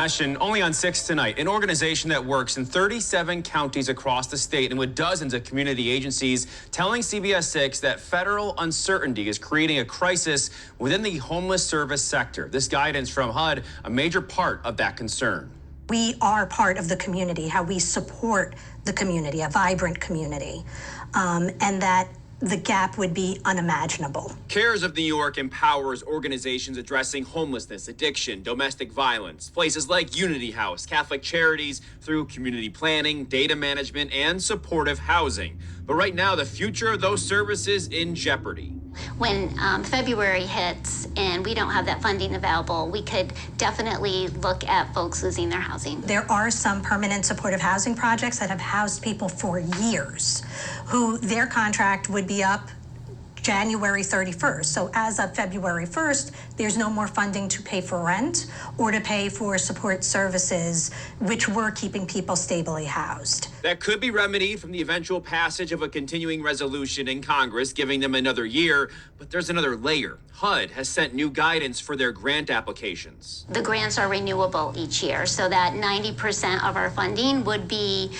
Only on 6 tonight, an organization that works in 37 counties across the state and with dozens of community agencies telling CBS 6 that federal uncertainty is creating a crisis within the homeless service sector. This guidance from HUD, a major part of that concern. We are part of the community, how we support the community, a vibrant community, and that the gap would be unimaginable. CARES of New York empowers organizations addressing homelessness, addiction, domestic violence. Places like Unity House, Catholic Charities, through community planning, data management, and supportive housing. But right now, the future of those services in jeopardy. When February hits and we don't have that funding available, we could definitely look at folks losing their housing. There are some permanent supportive housing projects that have housed people for years, who their contract would be up January 31st. So as of February 1st, there's no more funding to pay for rent or to pay for support services, which were keeping people stably housed. That could be remedied from the eventual passage of a continuing resolution in Congress, giving them another year. But there's another layer. HUD has sent new guidance for their grant applications. The grants are renewable each year, so that 90% of our funding would be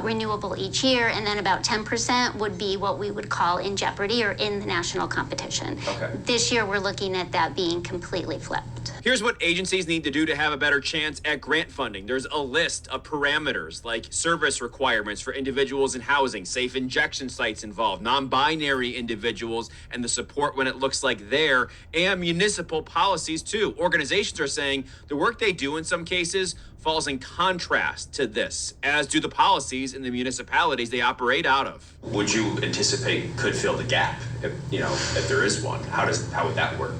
renewable each year, and then about 10% would be what we would call in jeopardy or in the national competition. Okay. This year, we're looking at that being completely flipped. Here's what agencies need to do to have a better chance at grant funding. There's a list of parameters like service requirements for individuals in housing, safe injection sites involved, non-binary individuals, and the support when it looks like they're, and municipal policies too. Organizations are saying the work they do in some cases falls in contrast to this, as do the policies in the municipalities they operate out of. Would you anticipate could fill the gap, if there is one? How would that work?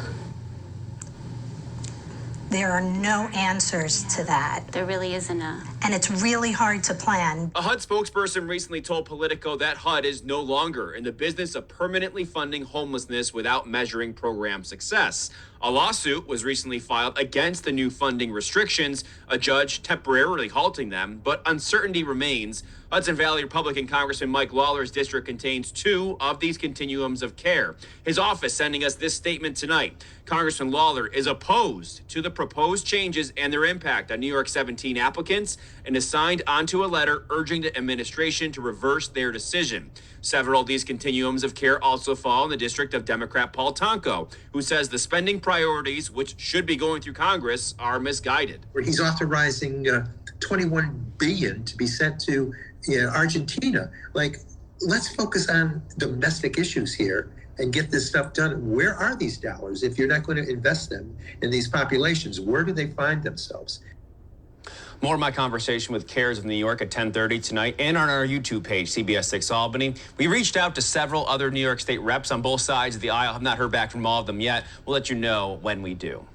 There are no answers to that. There really isn't a... And it's really hard to plan. A HUD spokesperson recently told Politico that HUD is no longer in the business of permanently funding homelessness without measuring program success. A lawsuit was recently filed against the new funding restrictions, a judge temporarily halting them, but uncertainty remains. Hudson Valley Republican Congressman Mike Lawler's district contains 2 of these continuums of care. His office sending us this statement tonight. Congressman Lawler is opposed to the proposed changes and their impact on New York 17 applicants and has signed onto a letter urging the administration to reverse their decision. Several of these continuums of care also fall in the district of Democrat Paul Tonko, who says the spending priorities, which should be going through Congress, are misguided. He's authorizing $21 billion to be sent to Argentina. Let's focus on domestic issues here and get this stuff done. Where are these dollars if you're not going to invest them in these populations? Where do they find themselves? More of my conversation with CARES of New York at 10:30 tonight and on our YouTube page, CBS 6 Albany. We reached out to several other New York State reps on both sides of the aisle. Have not heard back from all of them yet. We'll let you know when we do.